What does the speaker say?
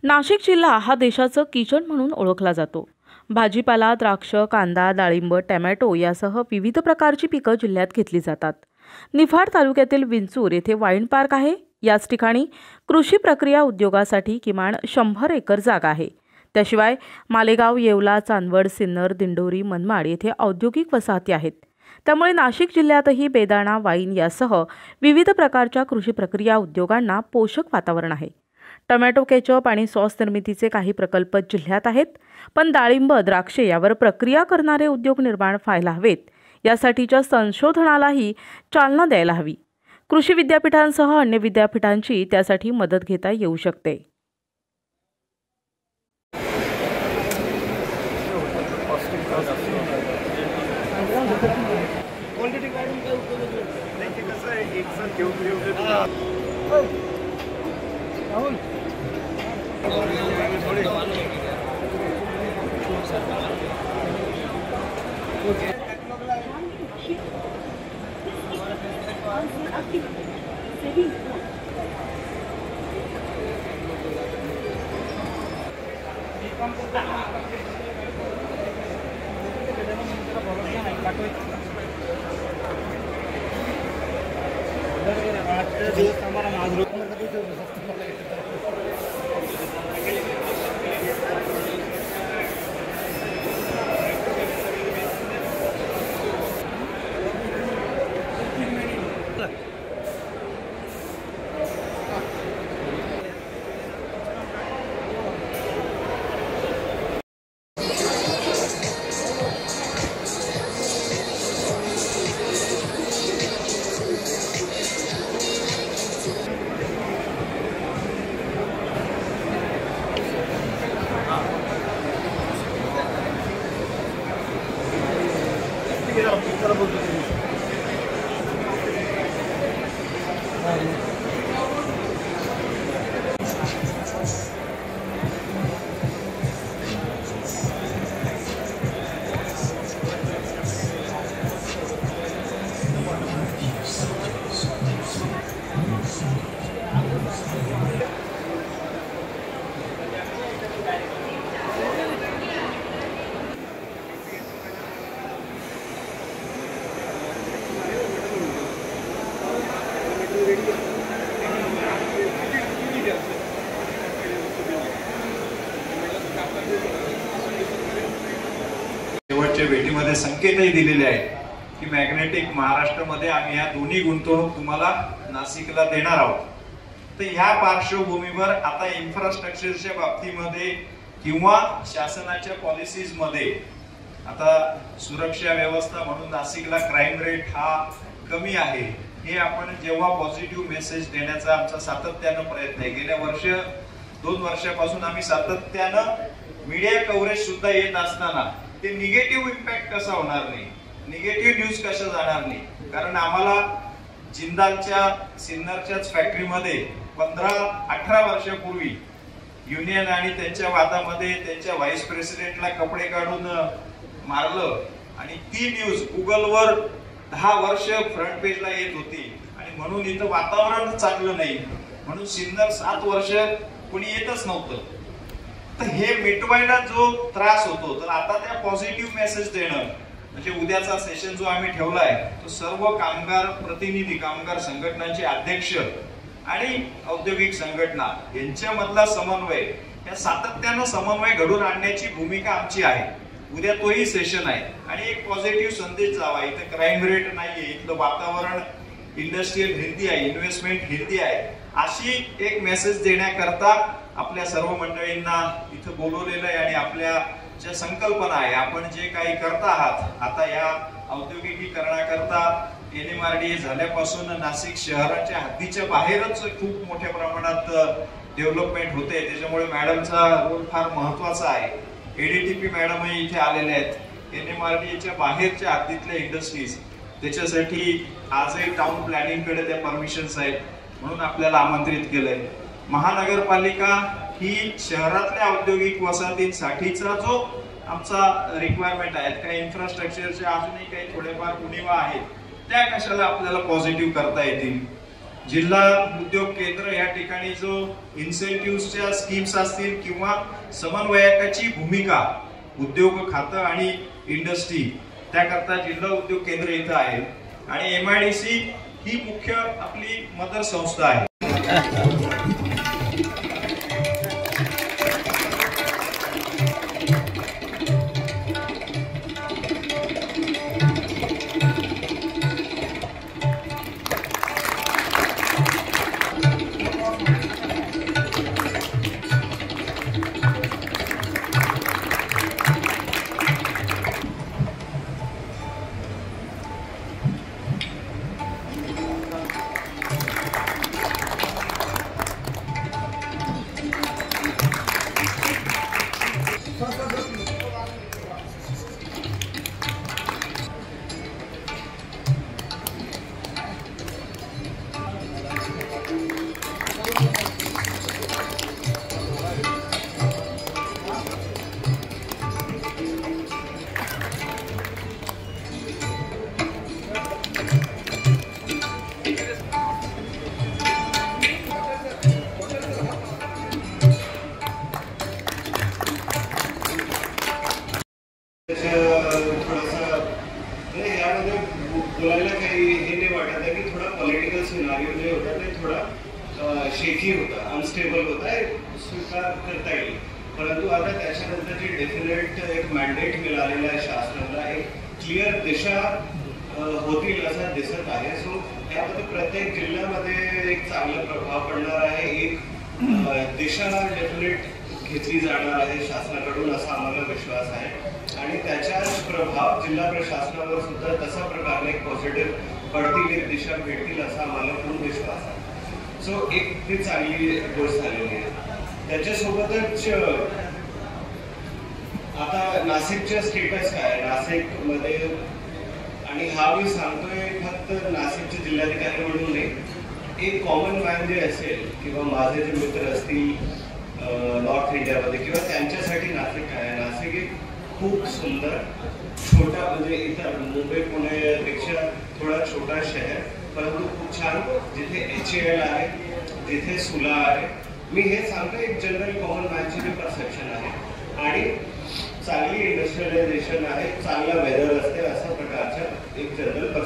नाशिक जिल्हा हा देशाचं किचन म्हणून ओळखला जातो। भाजीपाला, द्राक्ष, कांदा, डाळिंब, टोमॅटो यासह विविध प्रकारची पिकं जिल्ह्यात घेतली जातात। निफाड तालुक्यातील विंचूर येथे वाईन पार्क आहे। याच ठिकाणी कृषी प्रक्रिया उद्योगासाठी किमान 100 एकर जागा आहे। त्याशिवाय मालेगाव, येवला, चांदवड, सिन्नर, दिंडोरी, मनमाड येथे औद्योगिक वसाहती आहेत। त्यामुळे नाशिक जिल्ह्यातही बेदाणा, वाईन यासह विविध प्रकारच्या कृषी प्रक्रिया उद्योगांना पोषक वातावरण आहे। टोमॅटो, केचप आणि सॉस निर्मितीचे काही प्रकल्प जिल्ह्यात आहेत, पण डाळिंब, द्राक्षे यावर प्रक्रिया करणारे उद्योग निर्माण व्हायला हवेत। यासाठीच्या संशोधनालाही चालना द्यायला हवी। कृषी विद्यापीठांसह अन्य विद्यापीठांची त्यासाठी मदत घेता येऊ शकते। शेवटच्या भेटीमध्ये संकेतही दिलेले आहेत की मॅग्नेटिक महाराष्ट्रामध्ये आम्ही या दोन्ही गुंतवणूक तुम्हाला नाशिकला देणार आहोत। तर ह्या पार्श्वभूमीवर आता इन्फ्रास्ट्रक्चरच्या बाबतीमध्ये किंवा शासनाच्या पॉलिसीज मध्ये आता सुरक्षा व्यवस्था म्हणून नाशिकला क्राईम रेट हा कमी आहे, हे आपण जेव्हा पॉझिटिव्ह मेसेज देण्याचा आमचा सातत्यानं प्रयत्न आहे। गेल्या दोन वर्षापासून आम्ही सातत्यानं मीडिया कव्हरेज सुद्धा येत असताना ते निगेटिव्ह इम्पॅक्ट कसा होणार नाही, निगेटिव्ह न्यूज कशा जाणार नाही, कारण आम्हाला जिंदालच्या सिन्नरच्याच फॅक्टरीमध्ये 15-18 वर्षापूर्वी युनियन आणि त्यांच्या वादामध्ये त्यांच्या व्हाईस प्रेसिडेंटला कपडे काढून मारलं आणि ती न्यूज गुगलवर 10 वर्ष फ्रंट पेजला येत होती आणि म्हणून इथं वातावरण चांगलं नाही म्हणून सिन्नर 7 वर्ष कोणी येतच नव्हतं। तर हे मिटवायला जो त्रास होतो, तर आता त्या पॉझिटिव्ह मेसेज देणं म्हणजे उद्याचा सेशन जो आम्ही ठेवलाय तो सर्व कामगार प्रतिनिधी, कामगार संघटनांचे अध्यक्ष आणि औद्योगिक संघटना यांच्यामधला समन्वय, या सातत्यानं समन्वय घडून आणण्याची भूमिका आमची आहे। उद्या तोही सेशन आहे आणि एक पॉझिटिव्ह संदेश जावा, इथं क्राईम रेट नाहीये, इथलं वातावरण इंडस्ट्रियल हेल्दी आहे, इन्व्हेस्टमेंट हेल्दी आहे, अशी एक मेसेज देण्याकरता आपल्या सर्व मंडळींना इथं बोलवलेलं आहे। आणि आपल्या ज्या संकल्पना आहे, आपण जे काही करता आहात आता या औद्योगिकीकरणाकरता NMRDA झाल्यापासून नाशिक शहराच्या हद्दीच्या बाहेरच खूप मोठ्या प्रमाणात डेव्हलपमेंट होते, त्याच्यामुळे मॅडमचा रोल फार महत्वाचा आहे। ADTP मॅडमही इथे आलेले आहेत, NMRDAच्या बाहेरच्या हद्दीतल्या इंडस्ट्रीज त्याच्यासाठी आजही टाउन प्लॅनिंग कडे त्या परमिशन्स आहेत म्हणून आपल्याला आमंत्रित केलंय। महानगरपालिका ही शहरातल्या औद्योगिक वसाहतींसाठीचा जो आमचा रिक्वायरमेंट आहे, काही इन्फ्रास्ट्रक्चरच्या अजूनही काही थोडेफार उणिवा आहेत, त्या कशाला आपल्याला पॉझिटिव्ह करता येतील। जिल्हा उद्योग केंद्र या ठिकाणी जो इन्सेंटिव्हच्या स्कीम्स असतील किंवा समन्वयकाची भूमिका उद्योग खातं आणि इंडस्ट्री त्याकरता जिल्हा उद्योग केंद्र इथं आहे आणि MIDC ही मुख्य आपली मदर संस्था आहे। बोलायला काही हे नाही वाटत आहे की थोडा पॉलिटिकल सिनारिओ जे होता ते थोडा शेकी होता, अनस्टेबल होता, स्वीकार करता येईल। परंतु आता त्याच्यानंतरची डेफिनेट एक मॅन्डेट मिळालेला आहे शासनाला, एक क्लिअर दिशा होतील असं दिसत आहे। सो यामध्ये प्रत्येक जिल्ह्यामध्ये एक चांगला प्रभाव पडणार आहे, एक दिशा डेफिनेट घेतली जाणार आहे शासनाकडून असा आम्हाला विश्वास आहे आणि त्याचाच प्रभाव जिल्हा प्रशासनावर सुद्धा तसा प्रकारे एक पॉझिटिव्ह पडतील, एक दिशा भेटतील असा आम्हाला पूर्ण विश्वास आहे। सो एक ती चांगली गोष्ट झालेली आहे। त्याच्यासोबतच आता नाशिकच्या स्टेटस काय, नाशिकमध्ये आणि हा मी सांगतोय फक्त नाशिकचे जिल्हाधिकारी म्हणून नाही, एक कॉमन मॅन जे असेल किंवा माझे जे मित्र असतील नॉर्थ इंडियामध्ये किंवा त्यांच्यासाठी नाशिक काय आहे, नाशिक एक खूप सुंदर छोटा म्हणजे इतर मुंबई पुण्यापेक्षा थोडा छोटा शहर परंतु खूप छान, जिथे HAL आहे, जिथे सुला आहे। मी हे सांगतो एक जनरल कॉमन मॅनची जे परसेप्शन आहे आणि चांगली इंडस्ट्रियलायझेशन आहे, चांगला वेदर असते अशा प्रकारच्या एक जनरल परसेप्शन